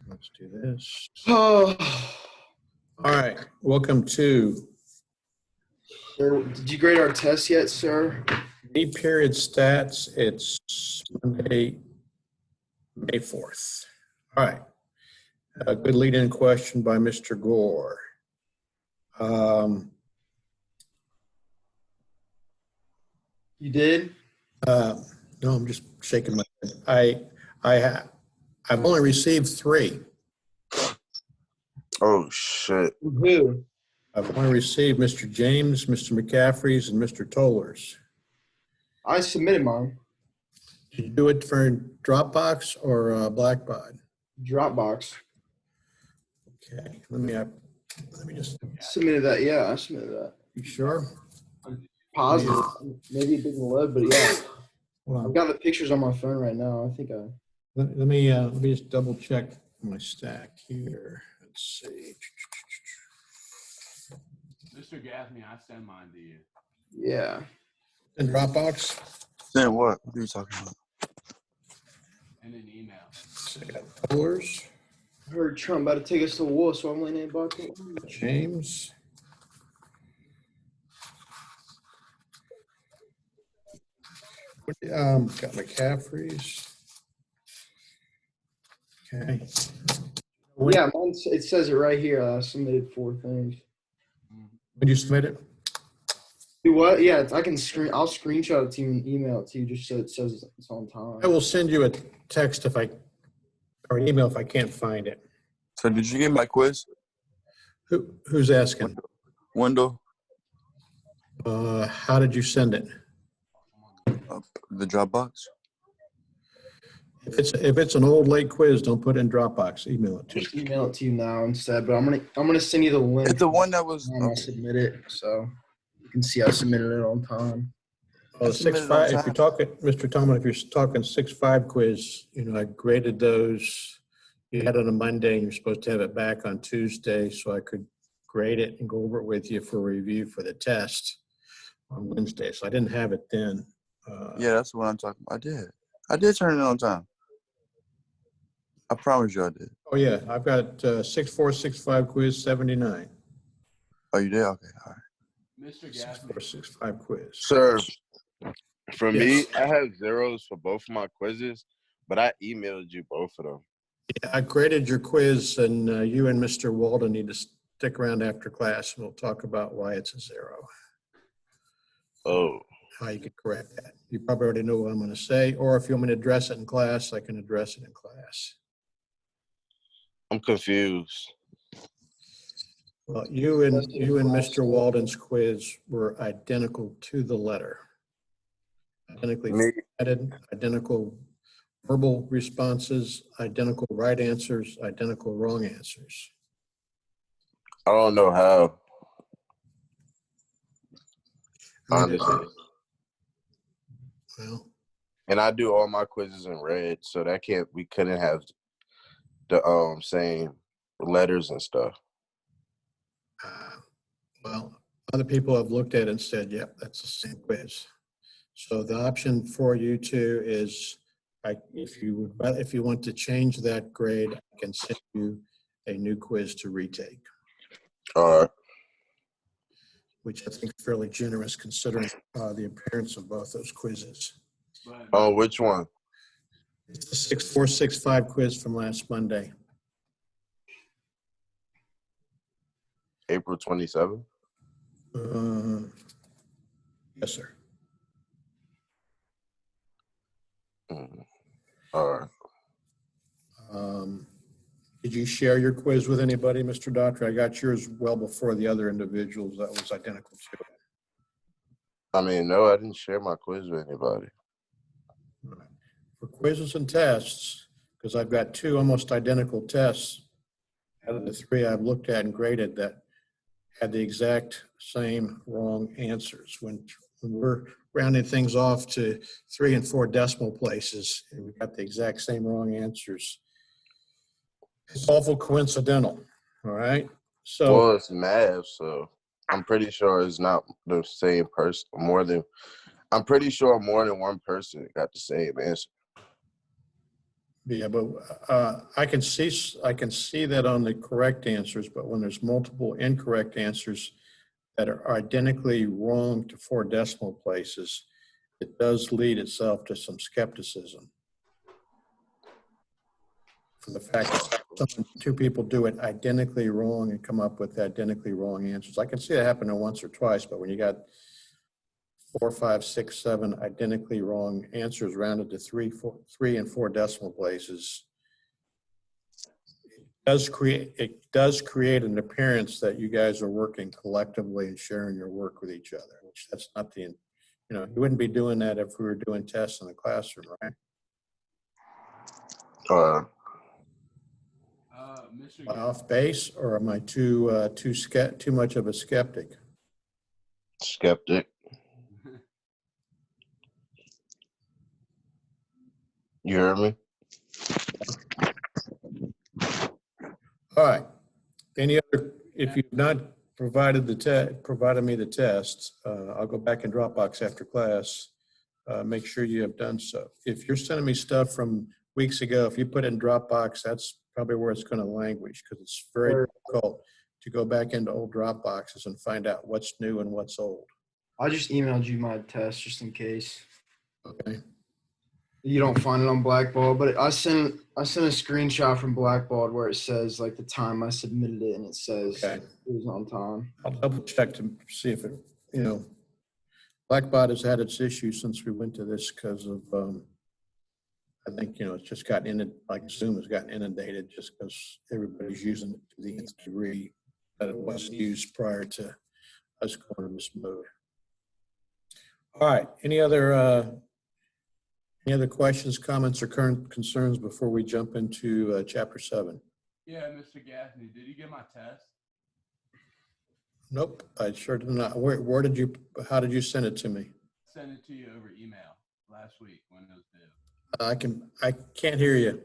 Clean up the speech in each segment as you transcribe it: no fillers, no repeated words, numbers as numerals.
Let's do this. Oh, All right, welcome to sir, did you grade our test yet, sir? B period stats. It's Monday, May 4th. All right, a good lead-in question by Mr. Gore. You did? No, I'm just shaking my head. I've only received 3. Oh, shit. Who? I've only received Mr. James, Mr. McCaffrey's, and Mr. Toller's. I submitted mine. Did you do it for Dropbox or Blackbaud? Dropbox. Okay, let me just. Submitted that. Yeah, I submitted that. You sure? Positive. Maybe it didn't load, but yeah. Hold on. I've got the pictures on my phone right now. I think I. Let me just double check my stack here. Let's see. Mr. Gaffney, I send mine to you. Yeah. In Dropbox? Then what? What are you talking about? In an email. So I got Toller's, I heard Trump about to take us to war, so I'm laying in about to. James. Got McCaffrey's. Okay. Yeah, it says it right here. I submitted 4 things. When you submit it? Do what? Yeah, I can screen. I'll screenshot it to you and email it to you just so it says it's on time. I will send you a text or an email if I can't find it. So did you get my quiz? Who's asking? Wendell? How did you send it? The Dropbox? If it's an old late quiz, don't put it in Dropbox. Email it to me. Just email it to you now instead. But I'm gonna send you the link. It's the one that was. I submit it, so you can see I submitted it on time. Well, 6.5. If you're talking, Mr. Tomlin, if you're talking 6.5 quiz, I graded those. You had it on a Monday, and you're supposed to have it back on Tuesday, so I could grade it and go over it with you for review for the test on Wednesday. So I didn't have it then. Yeah, that's what I'm talking about. I did turn it on time. I promise you I did. Oh yeah, I've got 6.4, 6.5 quiz 79. Oh, you did? Okay, all right. Mr. Gaffney. 6.4, 6.5 quiz. Sir, for me, Yes. I have zeros for both of my quizzes, but I emailed you both of them. Yeah, I graded your quiz, and you and Mr. Walden need to stick around after class, and we'll talk about why it's a 0. Oh, How you can correct that. You probably already know what I'm going to say, or if you want me to address it in class, I can address it in class. I'm confused. Well, you and Mr. Walden's quiz were identical to the letter. Identically formatted, identical verbal responses, identical right answers, identical wrong answers. I don't know how. I mean, Honestly. well, And I do all my quizzes in red, so we couldn't have the same letters and stuff. well, other people have looked at it and said, yep, that's the same quiz. So the option for you two is, if you want to change that grade, I can send you a new quiz to retake, All right. which I think is fairly generous considering the appearance of both those quizzes. Oh, which one? It's the 6.4, 6.5 quiz from last Monday. April 27th? Yes, sir. All right. Did you share your quiz with anybody, Mr. Doctor? I got yours well before the other individuals that was identical to it. I mean, no, I didn't share my quiz with anybody. For quizzes and tests, because I've got 2 almost identical tests out of the 3 I've looked at and graded that had the exact same wrong answers. When we're rounding things off to 3 and 4 decimal places, and we've got the exact same wrong answers, it's awful coincidental, all right? So, Well, it's math, so I'm pretty sure it's not the same person. I'm pretty sure more than one person got the same answer. Yeah, but I can see that on the correct answers, but when there's multiple incorrect answers that are identically wrong to 4 decimal places, it does lead itself to some skepticism. For the fact that two people do it identically wrong and come up with identically wrong answers. I can see that happening once or twice, but when you got 4, 5, 6, 7 identically wrong answers rounded to 3 and 4 decimal places, it does create an appearance that you guys are working collectively and sharing your work with each other, which that's not the, you wouldn't be doing that if we were doing tests in the classroom, right? Mr. Am I Gaffney, off base, or am I too much of a skeptic? Skeptic. You heard me? All right. Any other, if you've not provided me the tests, I'll go back in Dropbox after class. Make sure you have done so. If you're sending me stuff from weeks ago, if you put it in Dropbox, that's probably where it's going to languish, because it's very difficult to go back into old Dropboxes and find out what's new and what's old. I just emailed you my test just in case Okay. you don't find it on Blackball. But I sent a screenshot from Blackball where it says like the time I submitted it, and it says Okay. it was on time. I'll double check to see if it, Blackbot has had its issues since we went to this because of, I think, it's just gotten inundated, like Zoom has gotten inundated just because everybody's using it to the nth degree that it wasn't used prior to us going in this mode. All right, any other questions, comments, or current concerns before we jump into chapter 7? yeah, Mr. Gaffney, did you get my test? Nope, I sure did not. How did you send it to me? Sent it to you over email last week when it was due. I can't hear you.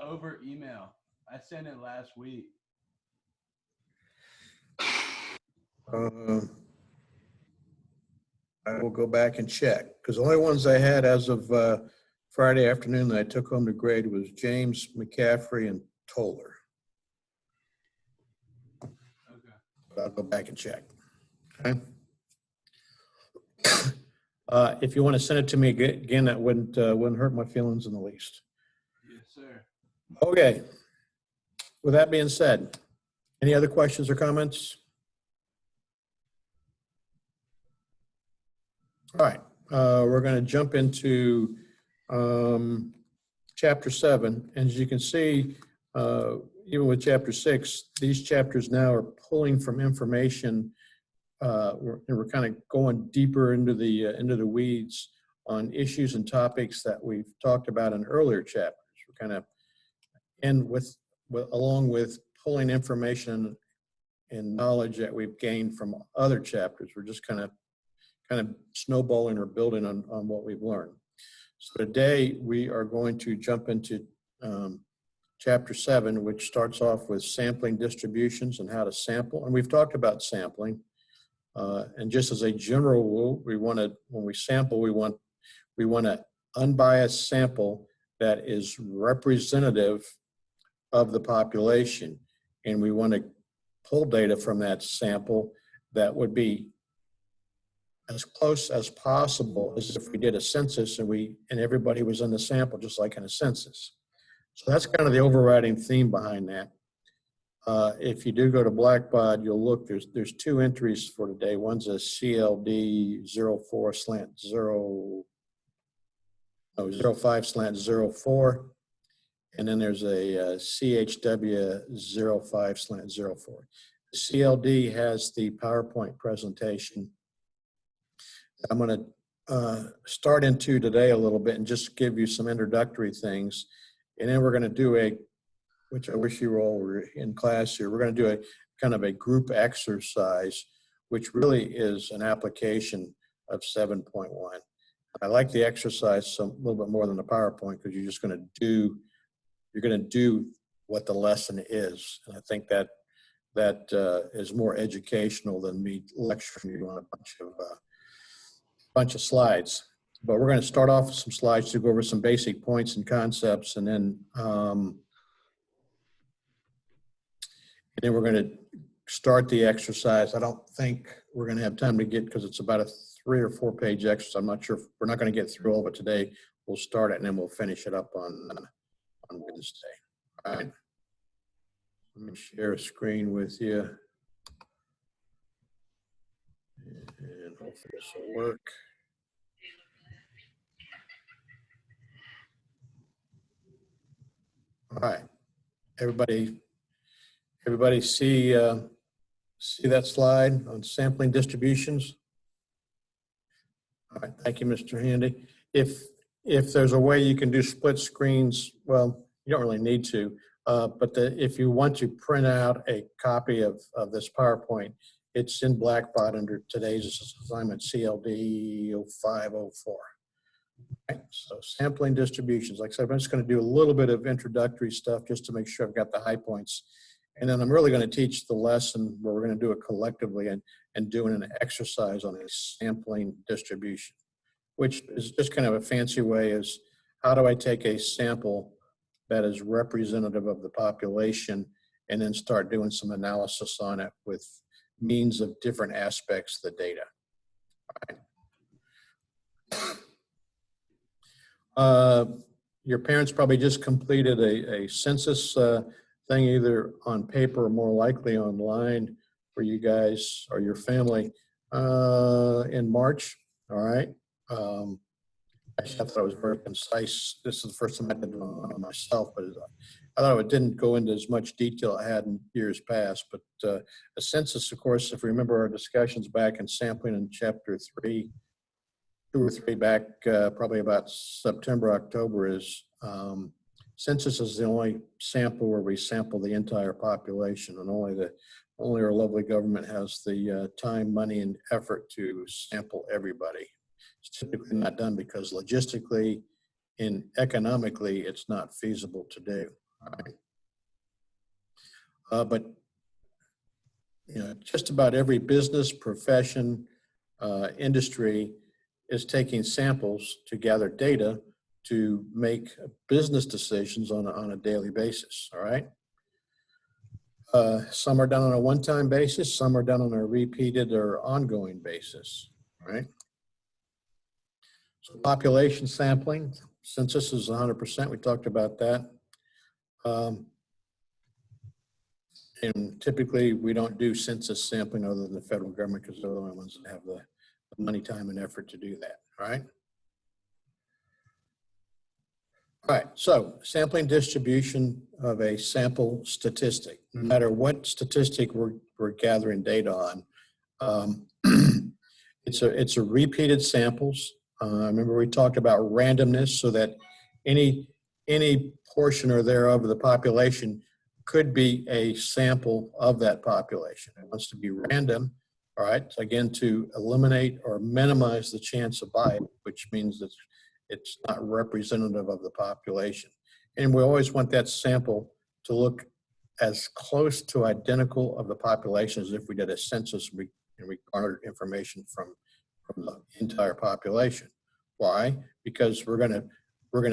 Over email. I sent it last week. I will go back and check, because the only ones I had as of Friday afternoon that I took home to grade was James, McCaffrey, and Toller. Okay. But I'll go back and check. Okay. If you want to send it to me again, that wouldn't hurt my feelings in the least. Yes, sir. Okay. With that being said, any other questions or comments? All right, we're going to jump into chapter 7. And as you can see, even with chapter 6, these chapters now are pulling from information. We're kind of going deeper into the weeds on issues and topics that we've talked about in earlier chapters. We're kind of end along with pulling information and knowledge that we've gained from other chapters. We're just kind of snowballing or building on what we've learned. So today we are going to jump into chapter 7, which starts off with sampling distributions and how to sample. And we've talked about sampling. And just as a general rule, when we sample, we want an unbiased sample that is representative of the population. And we want to pull data from that sample that would be as close as possible as if we did a census and everybody was in the sample, just like in a census. So that's kind of the overriding theme behind that. If you do go to Blackbaud, you'll look, there's 2 entries for today. One's a CLD 05/04, and then there's a CHW 05/04. The CLD has the PowerPoint presentation I'm going to start into today a little bit and just give you some introductory things. And then we're going to do which I wish you all were in class here, we're going to do a kind of a group exercise, which really is an application of 7.1. I like the exercise a little bit more than the PowerPoint, because you're going to do what the lesson is. And I think that is more educational than me lecturing you on a bunch of slides. But we're going to start off with some slides to go over some basic points and concepts, and then we're going to start the exercise. I don't think we're going to have time to get, because it's about a 3 or 4 page exercise. I'm not sure if we're not going to get through all of it today. We'll start it and then we'll finish it up on Wednesday. All right. Let me share a screen with you. And hopefully this will work. All right. Everybody see that slide on sampling distributions? All right, thank you, Mr. Handy. If there's a way you can do split screens, well, you don't really need to, but if you want to print out a copy of this PowerPoint, it's in Blackboard under today's assignment CLD 0504. Right, so sampling distributions, like I said, I'm just going to do a little bit of introductory stuff just to make sure I've got the high points. And then I'm really going to teach the lesson where we're going to do it collectively and doing an exercise on a sampling distribution, which is just kind of a fancy way is how do I take a sample that is representative of the population and then start doing some analysis on it with means of different aspects of the data. All right. Your parents probably just completed a census thing either on paper or more likely online for you guys or your family in March. All right. Actually, I thought it was very concise. This is the first time I did it on myself, but I thought it didn't go into as much detail I had in years past. But a census, of course, if you remember our discussions back in sampling in chapter 3, 2 or 3 back, probably about September, October, is census is the only sample where we sample the entire population, and only our lovely government has the time, money, and effort to sample everybody. It's typically not done because logistically and economically it's not feasible to do. Right? But you know, just about every business, profession, industry is taking samples to gather data to make business decisions on a daily basis, all right? Some are done on a one-time basis, some are done on a repeated or ongoing basis, all right? So population sampling, census is 100%, we talked about that. And typically we don't do census sampling other than the federal government because they're the only ones that have the money, time, and effort to do that, all right? All right, so sampling distribution of a sample statistic, no matter what statistic we're gathering data on, it's a repeated samples. Remember we talked about randomness, so that any portion or thereof of the population could be a sample of that population. It wants to be random, all right? So again, to eliminate or minimize the chance of bias, which means that it's not representative of the population. And we always want that sample to look as close to identical of the population as if we did a census and we garnered information from the entire population. Why? Because we're gonna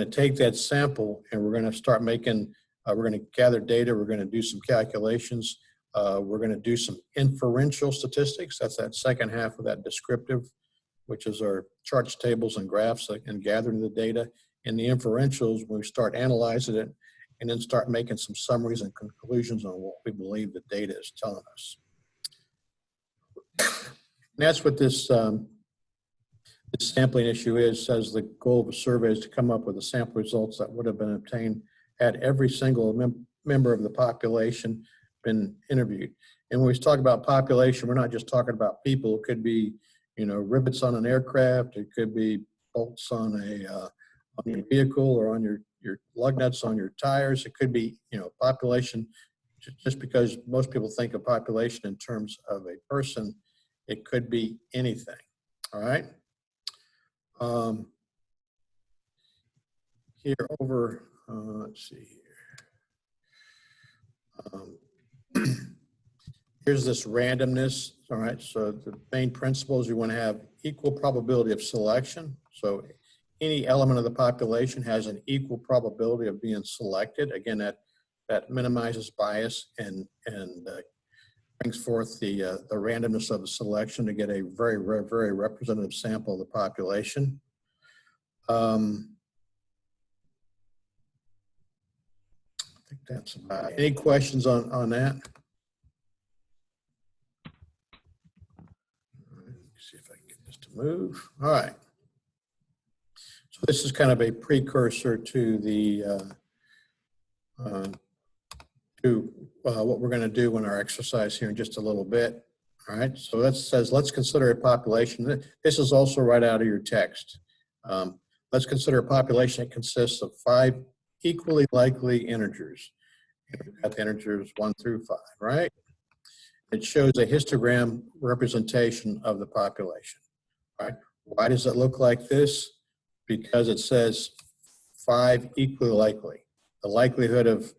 take that sample and we're gonna start making, we're gonna gather data, we're gonna do some calculations, we're gonna do some inferential statistics. That's that second half of that descriptive, which is our charts, tables, and graphs and gathering the data. And the inferentials, we start analyzing it and then start making some summaries and conclusions on what we believe the data is telling us. And that's what this sampling issue is. Says the goal of a survey is to come up with the sample results that would have been obtained had every single member of the population been interviewed. And when we talk about population, we're not just talking about people. It could be, you know, rivets on an aircraft. It could be bolts on your vehicle or on your lug nuts on your tires. It could be, you know, population. Just because most people think of population in terms of a person, it could be anything. All right. Here over, let's see here. Here's this randomness. All right, so the main principles, you want to have equal probability of selection. So any element of the population has an equal probability of being selected. Again, that minimizes bias and brings forth the randomness of the selection to get a very representative sample of the population. I think that's about it. Any questions on that? See if I can get this to move. All right. So this is kind of a precursor to the what we're going to do in our exercise here in just a little bit. All right. So that says let's consider a population. This is also right out of your text. Let's consider a population that consists of 5 equally likely integers. We've got the integers 1 through 5, right? It shows a histogram representation of the population, right? Why does it look like this? Because it says 5 equally likely. The likelihood of,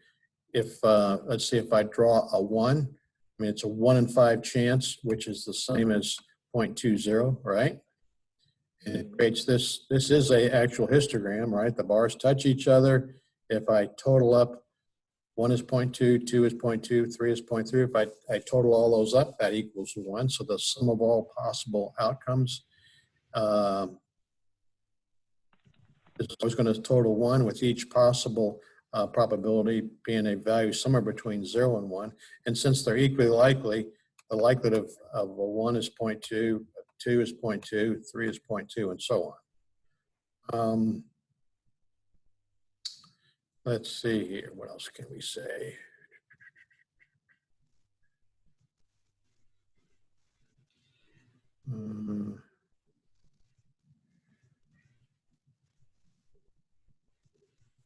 if let's see, if I draw a 1, I mean, it's a 1 in 5 chance, which is the same as 0.20, right? And it creates this is a actual histogram, right? The bars touch each other. If I total up, 1 is 0.2, 2 is 0.2, 3 is 0.3. If I total all those up, that equals 1. So the sum of all possible outcomes is always going to total 1, with each possible probability being a value somewhere between 0 and 1. And since they're equally likely, the likelihood of a 1 is 0.2, 2 is 0.2, 3 is 0.2, and so on. Let's see here. What else can we say?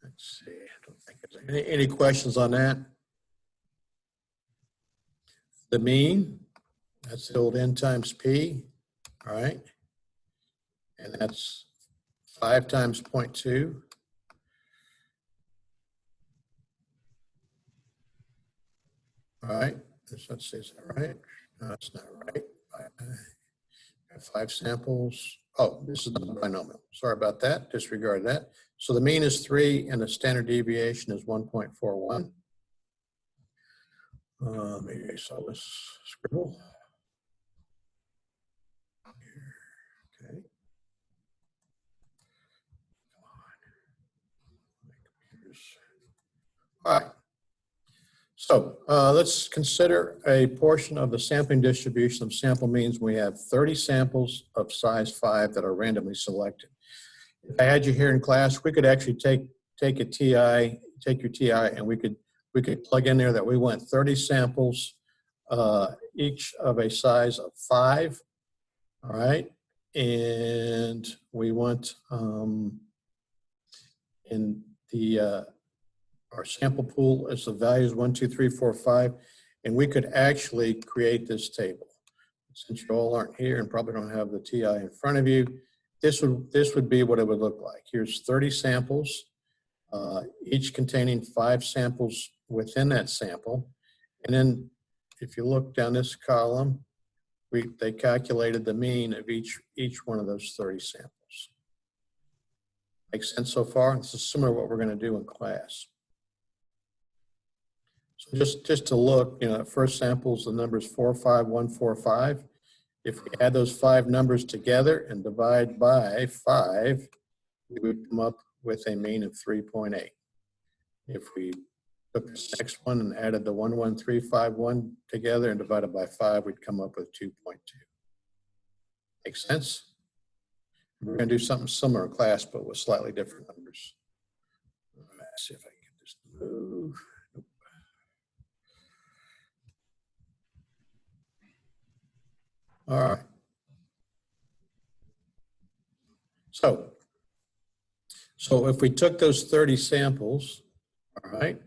Let's see. I don't think there's any questions on that. The mean, that's the old N times P, all right? And that's 5 times 0.2. All right, let's see, is that right? No, that's not right. 5 samples. Oh, this is the binomial. Sorry about that, disregard that. So the mean is 3 and the standard deviation is 1.41. Maybe I saw this scribble. Okay. All right. So let's consider a portion of the sampling distribution of sample means. We have 30 samples of size 5 that are randomly selected. If I had you here in class, we could actually take your TI, and we could plug in there that we want 30 samples, each of a size of 5. All right, and we want in the our sample pool is the values 1, 2, 3, 4, 5, and we could actually create this table. Since you all aren't here and probably don't have the TI in front of you, this would be what it would look like. Here's 30 samples, each containing 5 samples within that sample, and then if you look down this column, they calculated the mean of each one of those 30 samples. Make sense so far? This is similar to what we're going to do in class. So just to look, first samples, the numbers 4, 5, 1, 4, 5. If we add those 5 numbers together and divide by 5, we would come up with a mean of 3.8. If we took this next one and added the 1, 1, 3, 5, 1 together and divided by 5, we'd come up with 2.2. Make sense? We're going to do something similar in class, but with slightly different numbers. Let's see if I can get this to move. All right. So if we took those 30 samples, all right,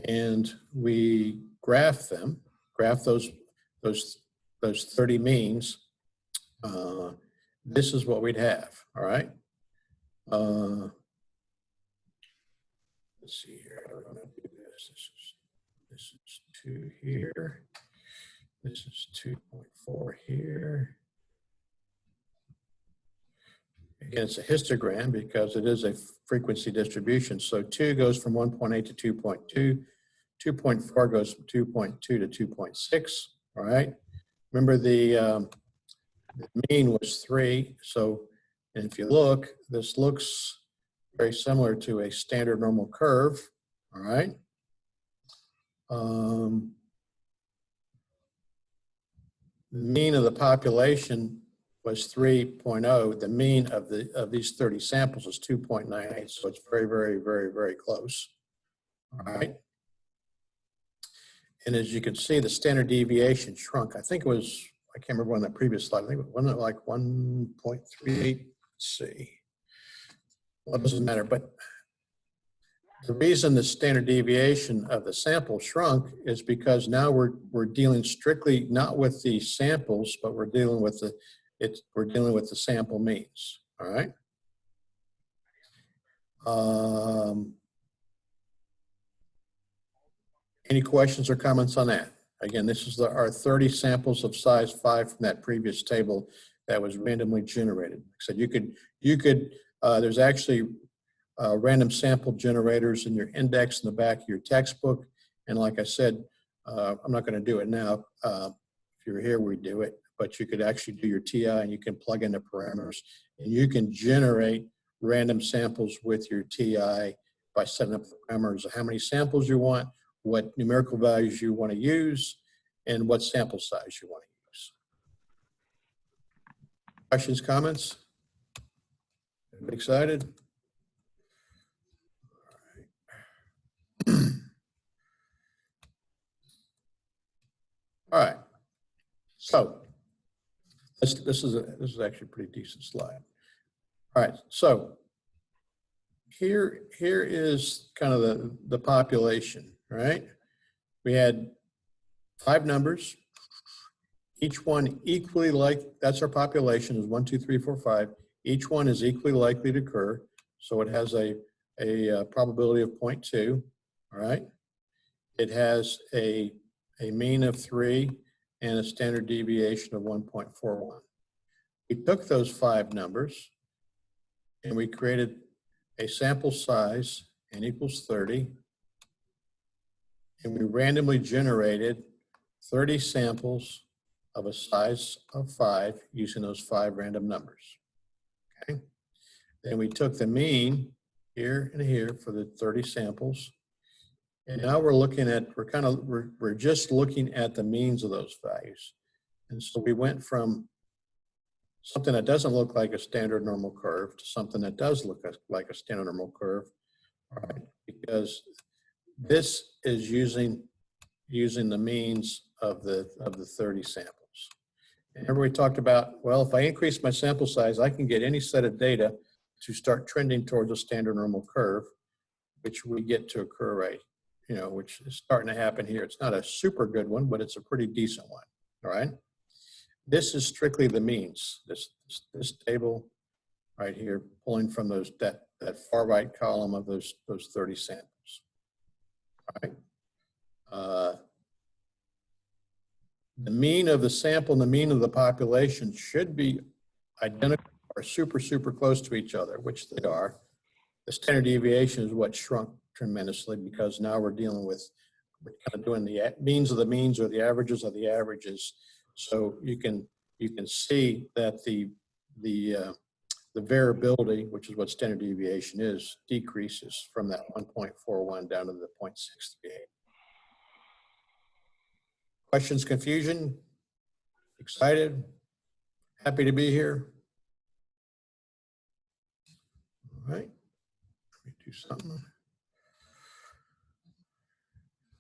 and we graph those 30 means, this is what we'd have, all right? Let's see here, how do I do this? This is 2 here. This is 2.4 here. Again, it's a histogram because it is a frequency distribution. So 2 goes from 1.8 to 2.2. 2.4 goes from 2.2 to 2.6. All right. Remember the mean was 3. So, and if you look, this looks very similar to a standard normal curve. All right. The mean of the population was 3.0. The mean of these 30 samples is 2.98. So it's very, very, very, very close. All right. And as you can see, the standard deviation shrunk. I think it was, I can't remember on that previous slide. I think it wasn't like 1.38. Let's see. Well, it doesn't matter, but the reason the standard deviation of the sample shrunk is because now we're dealing strictly not with the samples, but we're dealing with the sample means. All right. Any questions or comments on that? Again, this is our 30 samples of size 5 from that previous table that was randomly generated. So you could there's actually random sample generators in your index in the back of your textbook. And like I said, I'm not going to do it now. If you're here, we do it. But you could actually do your TI and you can plug in the parameters. And you can generate random samples with your TI by setting up the parameters of how many samples you want, what numerical values you want to use, and what sample size you want to use. Questions, comments? Everybody excited? All right. So this is actually a pretty decent slide. All right. So here is kind of the population, right? We had 5 numbers, each one equally like, that's our population is 1, 2, 3, 4, 5. Each one is equally likely to occur. So it has a probability of 0.2, all right? It has a mean of 3 and a standard deviation of 1.41. We took those 5 numbers and we created a sample size n equals 30, and we randomly generated 30 samples of a size of 5 using those 5 random numbers. Okay. Then we took the mean here and here for the 30 samples. And now we're looking at, we're just looking at the means of those values. And so we went from something that doesn't look like a standard normal curve to something that does look like a standard normal curve, right? Because this is using the means of the 30 samples. And everybody talked about, well, if I increase my sample size, I can get any set of data to start trending towards a standard normal curve, which we get to occur right, you know, which is starting to happen here. It's not a super good one, but it's a pretty decent one, all right? This is strictly the means, this table right here, pulling from that far right column of those 30 samples, all right? The mean of the sample and the mean of the population should be identical or super, super close to each other, which they are. The standard deviation is what shrunk tremendously because now we're dealing with, we're kind of doing the means of the means or the averages of the averages. So you can see that the variability, which is what standard deviation is, decreases from that 1.41 down to the 0.638. Questions, confusion? Excited? Happy to be here? All right, let me do something.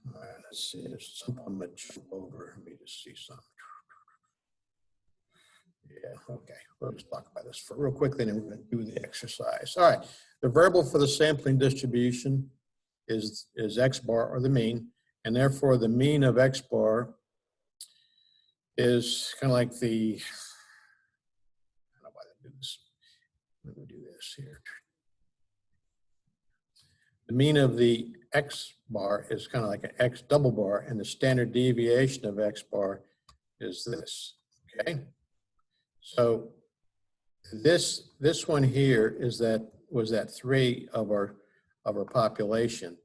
All right, let's see, there's something I'm gonna jump over. Let me just see something. Yeah, okay, we'll just talk about this for real quickly and then we're gonna do the exercise. All right, the variable for the sampling distribution is X bar or the mean, and therefore the mean of X bar is kind of like the, I don't know why I do this. Let me do this here. The mean of the X bar is kind of like an X double bar, and the standard deviation of X bar is this, okay? So this one here was that 3 of our population.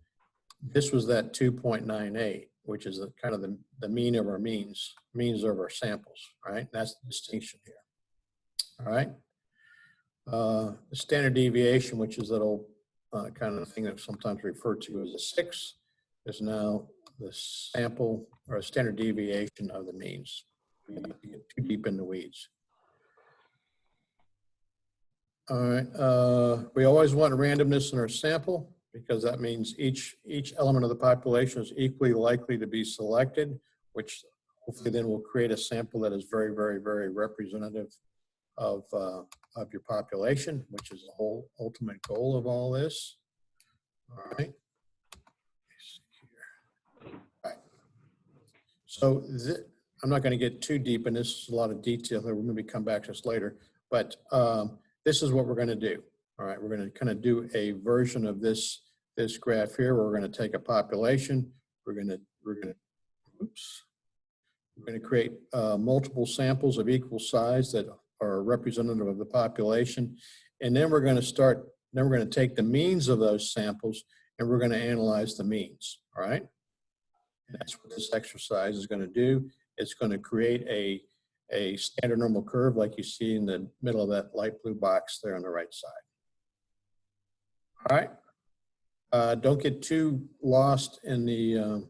This was that 2.98, which is kind of the mean of our means of our samples, right? That's the distinction here. All right. The standard deviation, which is that old kind of thing that's sometimes referred to as a 6, is now the sample or standard deviation of the means. We don't have to get too deep in the weeds. All right. We always want randomness in our sample because that means each element of the population is equally likely to be selected, which hopefully then will create a sample that is very, very, very representative of your population, which is the whole ultimate goal of all this. All right. All right. So I'm not going to get too deep in this. Is a lot of detail here. We'll maybe come back to this later, but this is what we're going to do. All right. We're going to kind of do a version of this graph here. Where we're going to take a population. We're going to create multiple samples of equal size that are representative of the population. And then we're going to take the means of those samples and we're going to analyze the means, all right? And that's what this exercise is going to do. It's going to create a standard normal curve like you see in the middle of that light blue box there on the right side. All right? Don't get too lost in the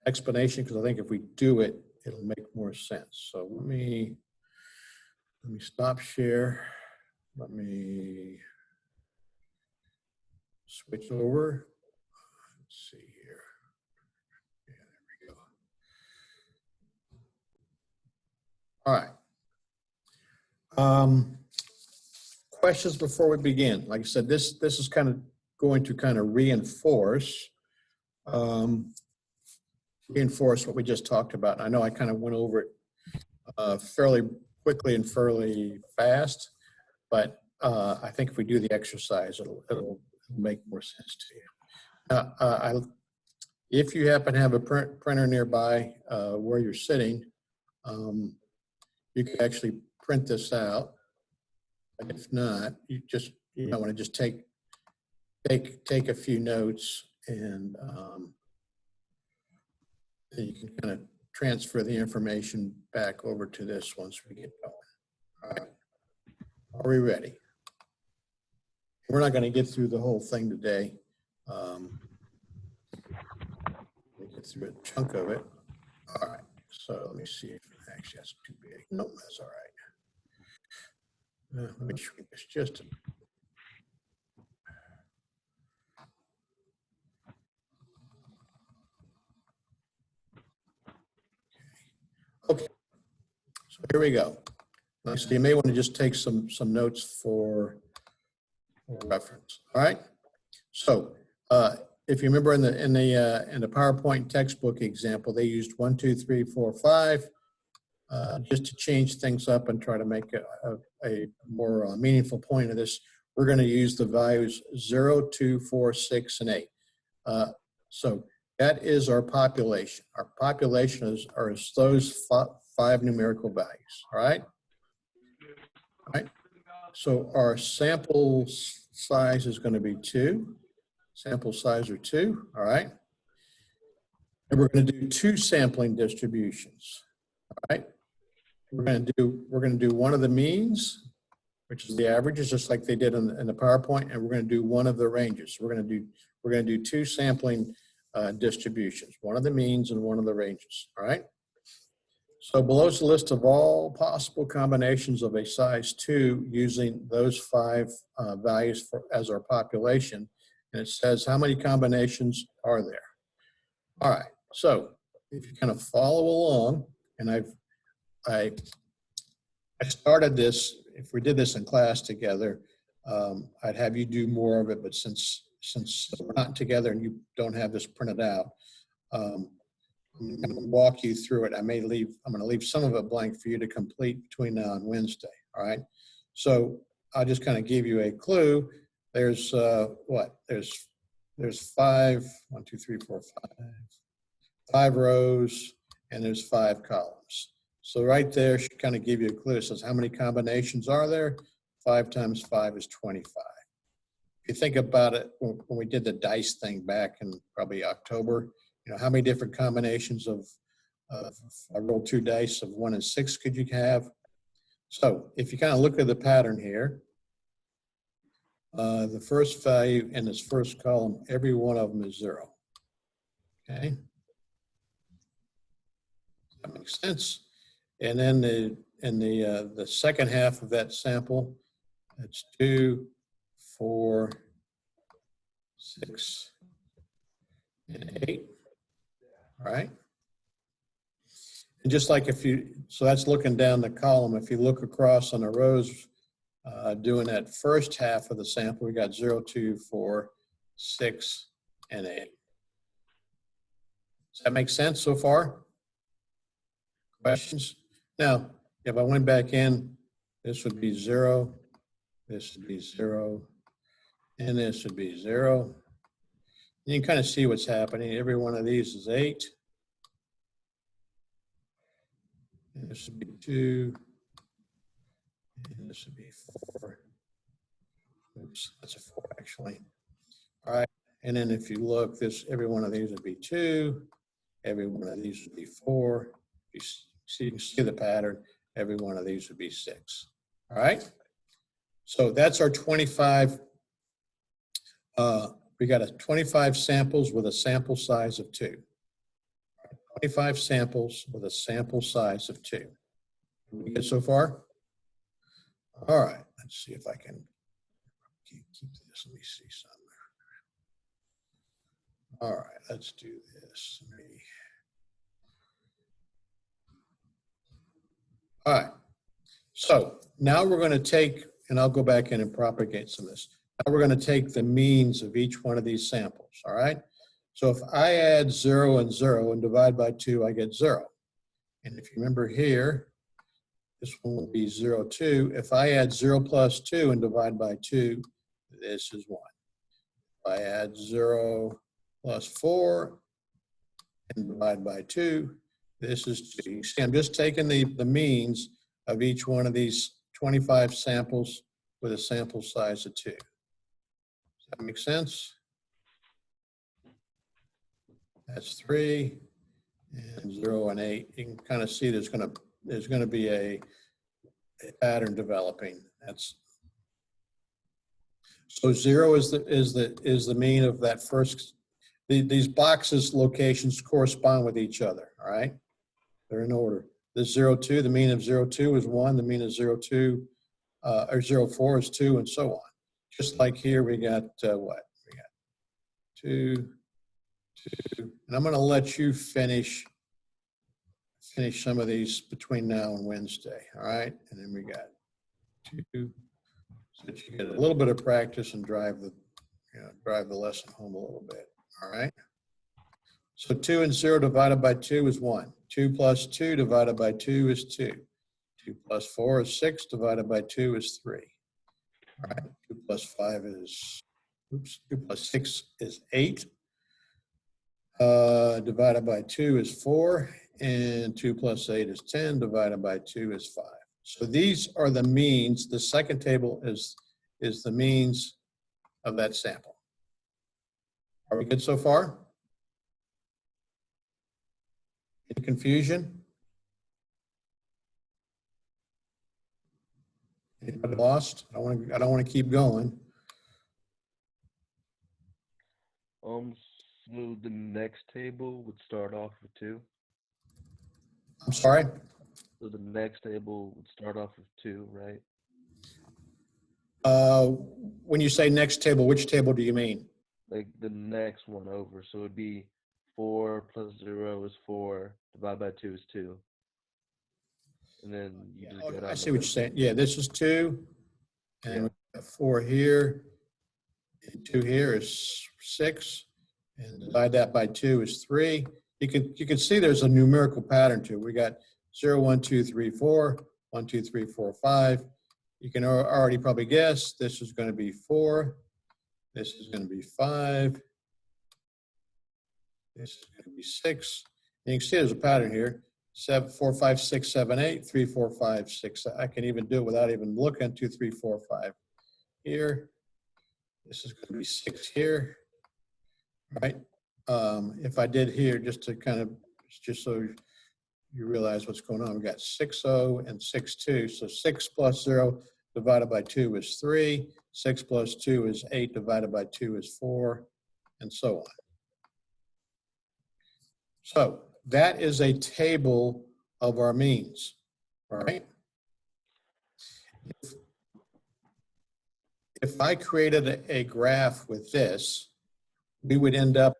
explanation because I think if we do it, it'll make more sense. So let me stop share. Let me switch over. Let's see here. Yeah, there we go. All right. Questions before we begin? Like I said, this is kind of going to kind of reinforce what we just talked about. I know I kind of went over it fairly quickly and fairly fast, but I think if we do the exercise, it'll make more sense to you. If you happen to have a printer nearby where you're sitting, you can actually print this out. And if not, you might want to just take a few notes and then you can kind of transfer the information back over to this once we get going. All right. Are we ready? We're not going to get through the whole thing today. We'll get through a chunk of it. All right. So let me see if actually that's too big. No, that's all right. Let me shrink this just a okay. So here we go. So you may want to just take some notes for reference. All right. So if you remember in the PowerPoint textbook example, they used 1, 2, 3, 4, 5 just to change things up and try to make a more meaningful point of this. We're going to use the values 0, 2, 4, 6, and 8. So that is our population. Our population is those 5 numerical values. All right. All right. So our sample size is going to be 2. Sample size are 2. All right. And we're going to do 2 sampling distributions. All right. We're going to do one of the means, which is the averages, just like they did in the PowerPoint, and we're going to do one of the ranges. We're going to do 2 sampling distributions, one of the means and one of the ranges. All right. So below is a list of all possible combinations of a size 2 using those 5 values as our population. And it says how many combinations are there. All right. So if you kind of follow along, and I started this, if we did this in class together, I'd have you do more of it, but since we're not together and you don't have this printed out, I'm going to walk you through it. I'm going to leave some of it blank for you to complete between now and Wednesday. All right. So I'll just kind of give you a clue. There's there's 5, 1, 2, 3, 4, 5 rows and there's 5 columns. So right there should kind of give you a clue. It says how many combinations are there? 5 times 5 is 25. If you think about it, when we did the dice thing back in probably October, how many different combinations of I rolled 2 dice of 1 and 6 could you have? So if you kind of look at the pattern here, the first value in this first column, every one of them is 0. Okay, that makes sense. And then the second half of that sample, that's 2, 4, 6, and 8. All right. And just like so that's looking down the column. If you look across on the rows, doing that first half of the sample, we got 0, 2, 4, 6, and 8. Does that make sense so far? Questions? Now, if I went back in, this would be 0, this would be 0, and this would be 0. You can kind of see what's happening. Every one of these is 8. And this would be 2. And this would be 4. Oops, that's a 4 actually. All right. And then if you look, every one of these would be 2. Every one of these would be 4. You can see the pattern. Every one of these would be 6. All right. So that's our 25. We got 25 samples with a sample size of 2. 25 samples with a sample size of 2. We good so far? All right, let's see if I can keep this. Let me see something. All right, let's do this. All right, so now we're going to take, and I'll go back in and propagate some of this. Now we're going to take the means of each one of these samples, all right? So if I add 0 and 0 and divide by 2, I get 0. And if you remember here, this one will be 0, 2. If I add 0 plus 2 and divide by 2, this is 1. If I add 0 plus 4 and divide by 2, this is 2. You see, I'm just taking the means of each one of these 25 samples with a sample size of 2. Does that make sense? That's 3 and 0 and 8. You can kind of see there's going to be a pattern developing. So 0 is the mean of that first. These boxes locations correspond with each other. All right, they're in order. The 0, 2, the mean of 0, 2 is 1. The mean of 0, 2 or 0, 4 is 2, and so on. Just like here, we got what? We got 2. And I'm going to let you finish some of these between now and Wednesday, all right? And then we got 2, so that you get a little bit of practice and drive the lesson home a little bit, all right? So 2 and 0 divided by 2 is 1. 2 plus 2 divided by 2 is 2. 2 plus 4 is 6, divided by 2 is 3. All right, 2 plus 5 is, 2 plus 6 is 8. Divided by 2 is 4, and 2 plus 8 is 10, divided by 2 is 5. So these are the means. The second table is the means of that sample. Are we good so far? Any confusion? Anybody lost? I don't want to keep going. So the next table would start off with 2. I'm sorry? So the next table would start off with 2, right? When you say next table, which table do you mean? Like the next one over. So it'd be 4 plus 0 is 4, divided by 2 is 2. And then you just go down. I see what you're saying. Yeah, this is 2, and we got 4 here, and 2 here is 6, and divide that by 2 is 3. You can see there's a numerical pattern to it. We got 0, 1, 2, 3, 4, 1, 2, 3, 4, 5. You can already probably guess this is going to be 4. This is going to be 5. This is going to be 6. And you can see there's a pattern here. 7, 4, 5, 6, 7, 8, 3, 4, 5, 6. I can even do it without even looking. 2, 3, 4, 5 here. This is going to be 6 here, right? If I did here, just so you realize what's going on, we got 6, 0 and 6, 2. So 6 plus 0 divided by 2 is 3. 6 plus 2 is 8 divided by 2 is 4, and so on. So that is a table of our means, all right? If I created a graph with this, we would end up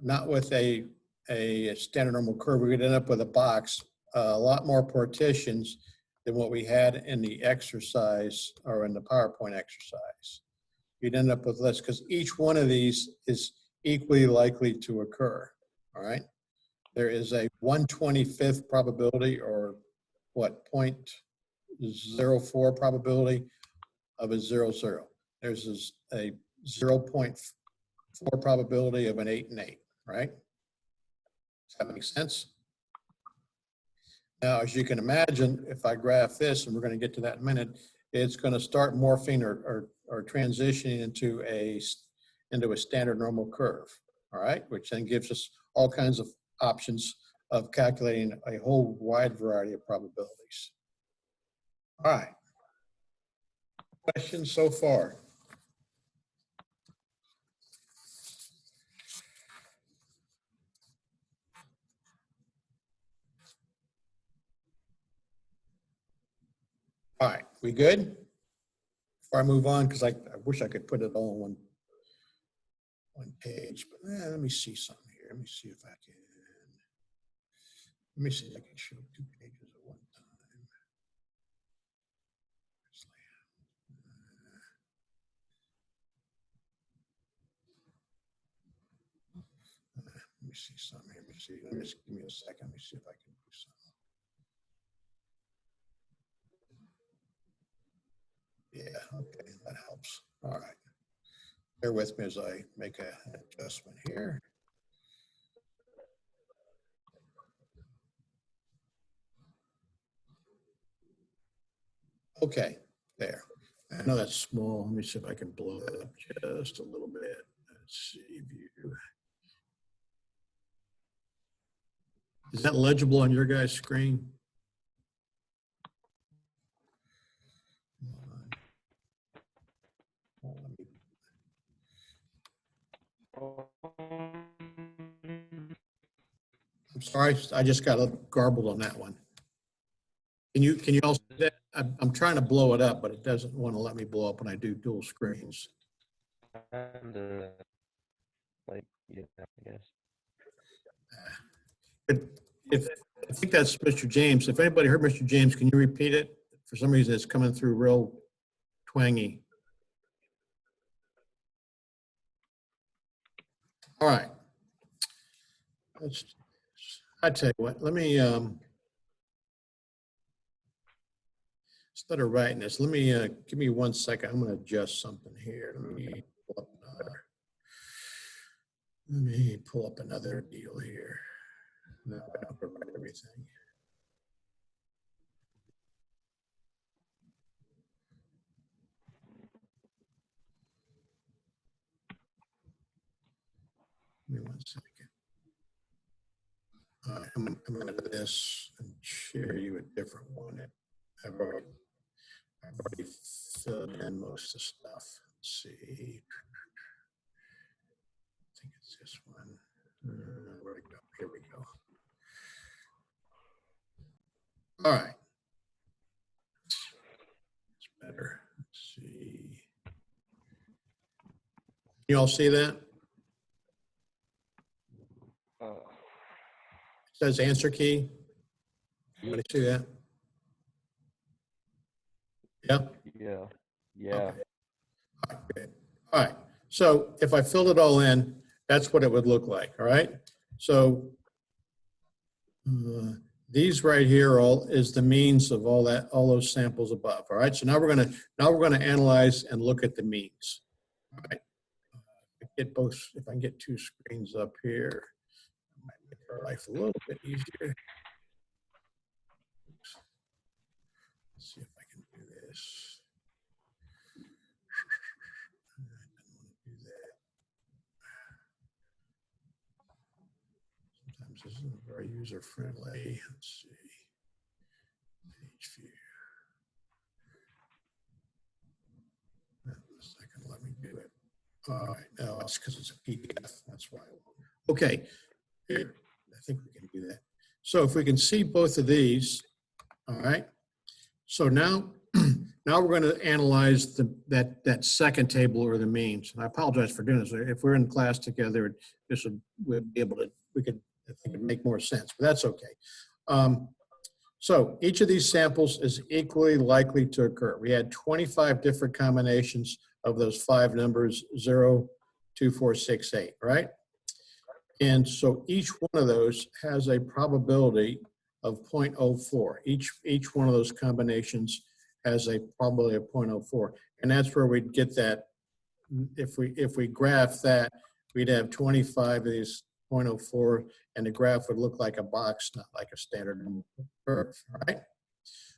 not with a standard normal curve, we would end up with a box, a lot more partitions than what we had in the exercise or in the PowerPoint exercise. You'd end up with less because each one of these is equally likely to occur, all right? There is a 1/25th probability, or what, 0.04 probability of a 0, 0. There's a 0.4 probability of an 8 and 8, right? Does that make sense? Now, as you can imagine, if I graph this, and we're going to get to that in a minute, it's going to start morphing or transitioning into a standard normal curve, all right? Which then gives us all kinds of options of calculating a whole wide variety of probabilities. All right. Questions so far? All right, we good? Before I move on, because I wish I could put it all on one page, but let me see something here. Let me see if I can. Let me see if I can show 2 pages at one time. Let me see something here. Let me see. Let me just give me a second. Let me see if I can do something. Yeah, okay, that helps. All right. Bear with me as I make an adjustment here. Okay, there. I know that's small. Let me see if I can blow that up just a little bit. Let's see, view. Is that legible on your guys' screen? I'm sorry, I just got a little garbled on that one. Can you also, I'm trying to blow it up, but it doesn't want to let me blow up when I do dual screens. Kinda, like, yeah, I guess. If I think that's Mr. James. If anybody heard Mr. James, can you repeat it? For some reason, it's coming through real twangy. All right. I tell you what, let me, instead of writing this, let me, give me 1 second. I'm going to adjust something here. Let me pull up another deal here. No, I don't provide everything. Give me 1 second. All right, I'm going to do this and share you a different one. I've already filled in most of the stuff. Let's see. I think it's this one. Where'd it go? Here we go. All right. It's better. Let's see. You all see that? It says answer key. Anybody see that? Yeah? Yeah, yeah. Okay. All right, good. All right. So if I filled it all in, that's what it would look like. All right. So these right here is the means of all those samples above. All right. So now we're going to analyze and look at the means. All right. If I can get 2 screens up here, I might make our life a little bit easier. Let's see if I can do this. I don't want to do that. Sometimes this isn't very user friendly. Let's see. Page view. It's not going to let me do it. All right, no, it's because it's a PDF. That's why. Okay, here, I think we can do that. So if we can see both of these, all right. So now, now we're going to analyze that second table or the means. And I apologize for doing this. If we're in class together, this we'd be able to, I think it'd make more sense, but that's okay. So each of these samples is equally likely to occur. We had 25 different combinations of those 5 numbers, 0, 2, 4, 6, 8, right? And so each one of those has a probability of 0.04. Each one of those combinations has a probability of 0.04. And that's where we'd get that. If we graph that, we'd have 25 of these 0.04, and the graph would look like a box, not like a standard curve, right?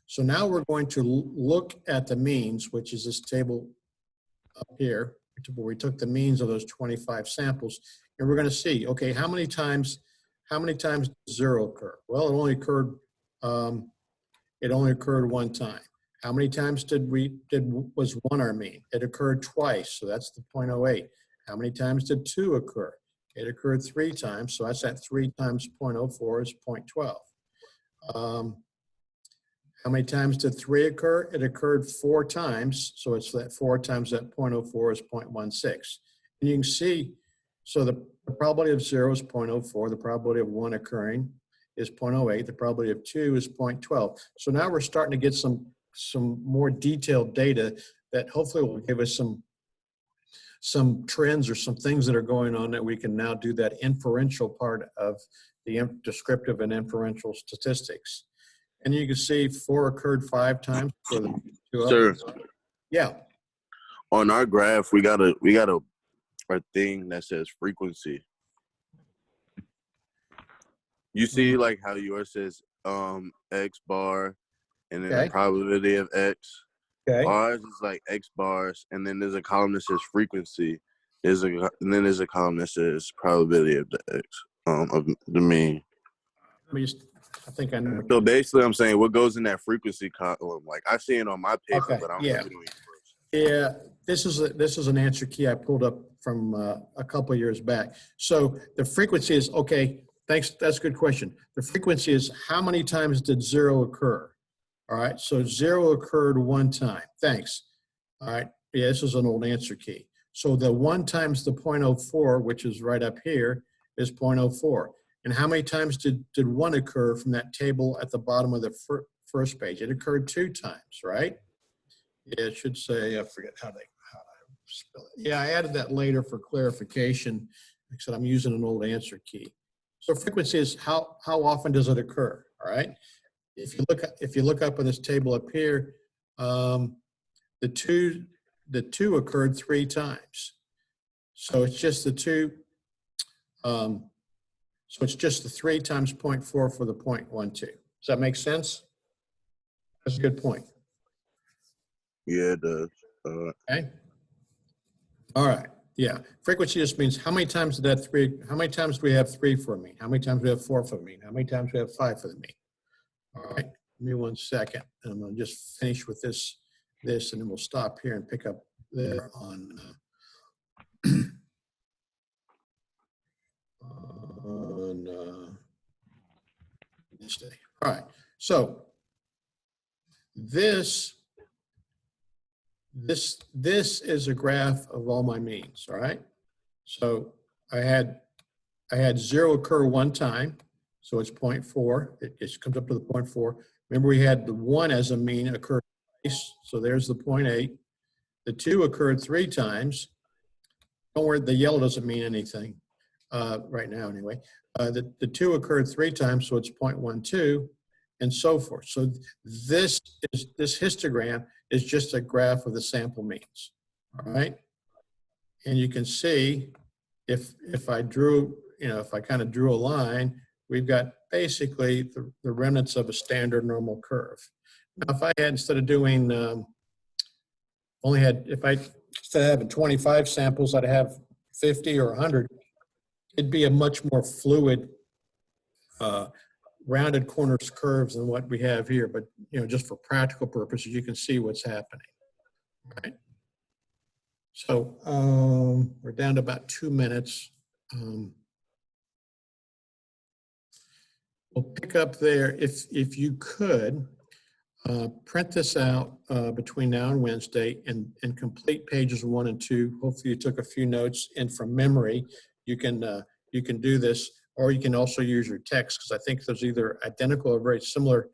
So now we're going to look at the means, which is this table up here, where we took the means of those 25 samples, and we're going to see, okay, how many times does 0 occur? Well, it only occurred one time. How many times was 1 our mean? It occurred twice, so that's the 0.08. How many times did 2 occur? It occurred 3 times, so that's at 3 times 0.04 is 0.12. How many times did 3 occur? It occurred 4 times, so it's that 4 times that 0.04 is 0.16. And you can see, so the probability of 0 is 0.04, the probability of 1 occurring is 0.08, the probability of 2 is 0.12. So now we're starting to get some more detailed data that hopefully will give us some trends or some things that are going on that we can now do that inferential part of the descriptive and inferential statistics. And you can see 4 occurred 5 times for the 2 Sir, others. Yeah. on our graph, we got a thing that says frequency. You see like how yours says X bar and then Okay. the probability of X. Okay. Ours is like X bars, and then there's a column that says frequency. And then there's a column that says probability of the X, of the mean. Let me just, I think I know. So basically, I'm saying what goes in that frequency column. Like I see it on my paper, Okay, but I'm yeah. doing it first. Yeah, this is an answer key I pulled up from a couple of years back. So the frequency is, okay, thanks, that's a good question. The frequency is how many times did 0 occur? All right, so 0 occurred 1 time. Thanks. All right, yeah, this is an old answer key. So the 1 times the 0.04, which is right up here, is 0.04. And how many times did 1 occur from that table at the bottom of the first page? It occurred 2 times, right? Yeah, it should say, I forget how to spell it. Yeah, I added that later for clarification. Like I said, I'm using an old answer key. So frequency is how often does it occur, all right? If you look up in this table up here, the two occurred 3 times. So it's just the 2, so it's just the 3 times 0.4 for the 0.12. Does that make sense? That's a good point. Yeah, it does. Okay. All right. Yeah. Frequency just means how many times did that 3, how many times do we have 3 for a mean? How many times do we have 4 for the mean? How many times do we have 5 for the mean? All right. Give me 1 second. I'm going to just finish with this, and then we'll stop here and pick up there on this day. All right. So this is a graph of all my means. All right. So I had 0 occur 1 time. So it's 0.4. It just comes up to the 0.4. Remember, we had the 1 as a mean occur twice. So there's the 0.8. The 2 occurred 3 times. Don't worry, the yellow doesn't mean anything right now anyway. The 2 occurred 3 times, so it's 0.12, and so forth. So this histogram is just a graph of the sample means. All right. And you can see if I drew, if I kind of drew a line, we've got basically the remnants of a standard normal curve. Now, if I had, instead of doing, instead of having 25 samples, I'd have 50 or 100, it'd be a much more fluid, rounded corners curves than what we have here. But, just for practical purposes, you can see what's happening, right? So we're down to about 2 minutes. We'll pick up there. If you could, print this out between now and Wednesday and complete pages 1 and 2. Hopefully you took a few notes, and from memory, you can do this, or you can also use your text, because I think there's either identical or very similar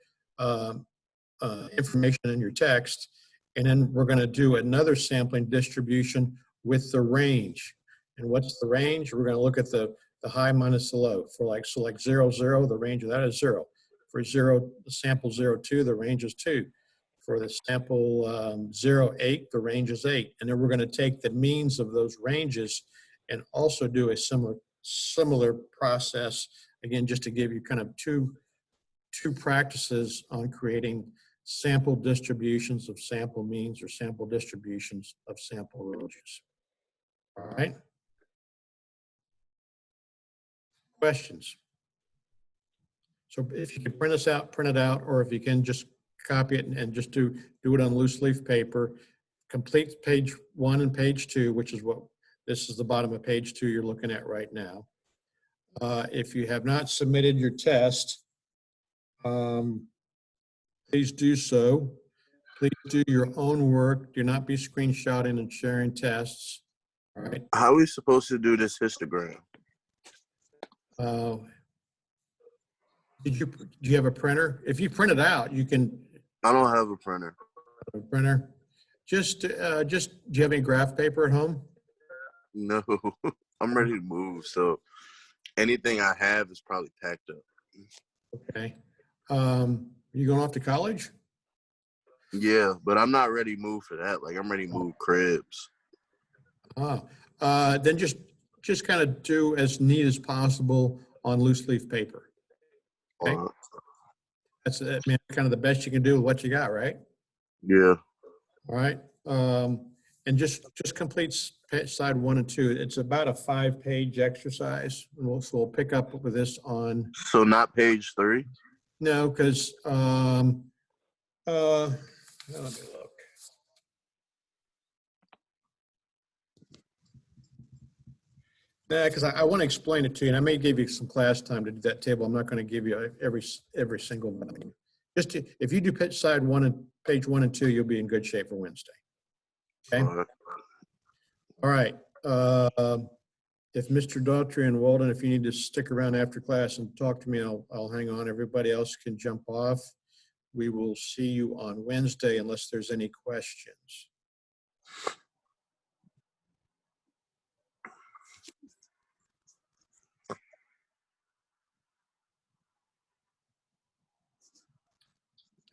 information in your text. And then we're going to do another sampling distribution with the range. And what's the range? We're going to look at the high minus the low. For select 0, 0, the range of that is 0. For the sample 0, 2, the range is 2. For the sample 0, 8, the range is 8. And then we're going to take the means of those ranges and also do a similar process, again, just to give you kind of two practices on creating sample distributions of sample means or sample distributions of sample ranges. All right. Questions? So if you can print this out, print it out, or if you can just copy it and just do it on loose leaf paper, complete page 1 and page 2, which is what this is the bottom of page 2 you're looking at right now. If you have not submitted your test, please do so. Please do your own work. Do not be screenshotting and sharing tests. All right. How are we supposed to do this histogram? Do you have a printer? If you print it out, you can. I don't have a printer. A printer. Just do you have any graph paper at home? No, I'm ready to move. So anything I have is probably packed up. Okay. You going off to college? Yeah, but I'm not ready to move for that. Like, I'm ready to move cribs. Then just kind of do as neat as possible on loose leaf paper. Okay. That's kind of the best you can do with what you got, right? Yeah. All right. And just complete side 1 and 2. It's about a 5-page exercise. So we'll pick up with this on. So not page 3? No, because let me look. Yeah, because I want to explain it to you, and I may give you some class time to do that table. I'm not going to give you every single one. If you do page 1 and 2, you'll be in good shape for Wednesday. Okay. All right. If Mr. Daughtry and Walden, if you need to stick around after class and talk to me, I'll hang on. Everybody else can jump off. We will see you on Wednesday unless there's any questions.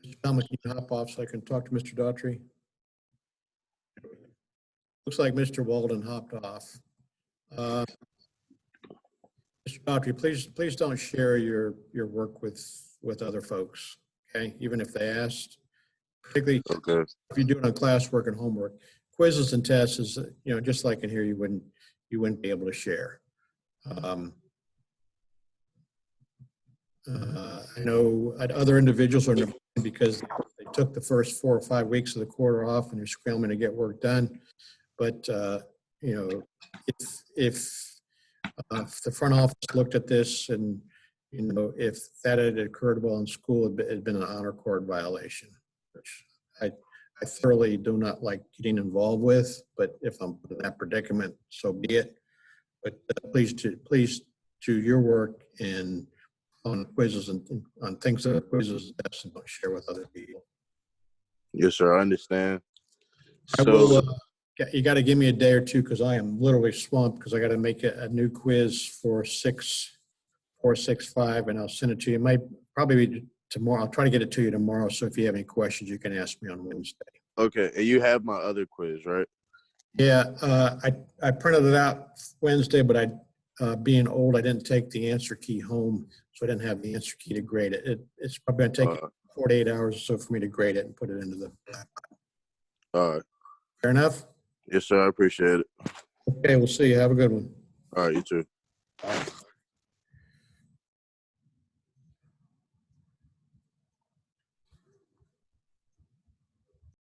Mr. Thomas, can you hop off so I can talk to Mr. Daughtry? Looks like Mr. Walden hopped off. Mr. Daughtry, please don't share your work with other folks, okay? Even if they asked, particularly Okay. if you do it on classwork and homework. Quizzes and tests is, just like in here, you wouldn't be able to share. I know other individuals are because they took the first 4 or 5 weeks of the quarter off and they're scrambling to get work done. But, if the front office looked at this and, if that had occurred while in school, it had been an honor cord violation, which I thoroughly do not like getting involved with, but if I'm in that predicament, so be it. But please do your work and on quizzes and on things that are quizzes and tests, and don't share with other people. Yes, sir. I understand. I So, will, you got to give me a day or two because I am literally swamped because I got to make a new quiz for 465 and I'll send it to you. It might probably be tomorrow. I'll try to get it to you tomorrow. So if you have any questions, you can ask me on Wednesday. okay. And you have my other quiz, right? Yeah, I printed it out Wednesday, but being old, I didn't take the answer key home, so I didn't have the answer key to grade it. It's probably gonna take 48 hours or so for me to grade it and put it into the. All right. Fair enough? Yes, sir. I appreciate it. Okay, we'll see you. Have a good one. All right, you too. Bye.